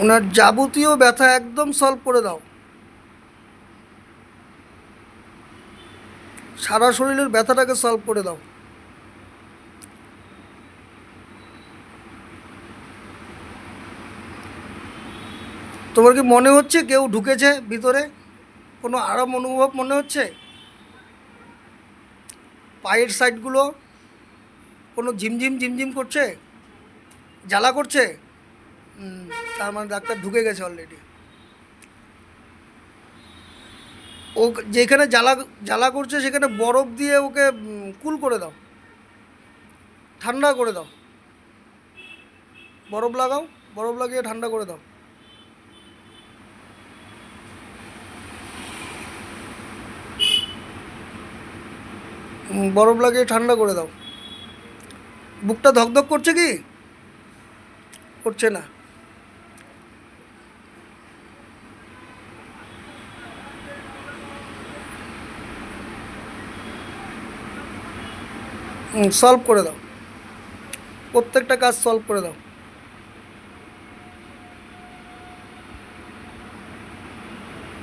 ওনার যাবতীয় ব্যথা একদম সলভ করে দাও। সারা শরীরের ব্যথাটাকে সলভ করে দাও। তোমার কি মনে হচ্ছে কেউ ঢুকেছে ভিতরে? কোনো আরাম অনুভব মনে হচ্ছে? পায়ের সাইডগুলো কোনো ঝিমঝিম ঝিমঝিম করছে, জ্বালা করছে? তার মানে ডাক্তার ঢুকে গেছে অলরেডি। ও যেখানে জ্বালা জ্বালা করছে সেখানে বরফ দিয়ে ওকে কুল করে দাও, ঠান্ডা করে দাও। বরফ লাগাও, বরফ লাগিয়ে ঠান্ডা করে দাও। বরফ লাগিয়ে ঠান্ডা করে দাও। বুকটা ধকধক করছে কি? করছে না? সলভ করে দাও, প্রত্যেকটা কাজ সলভ করে দাও।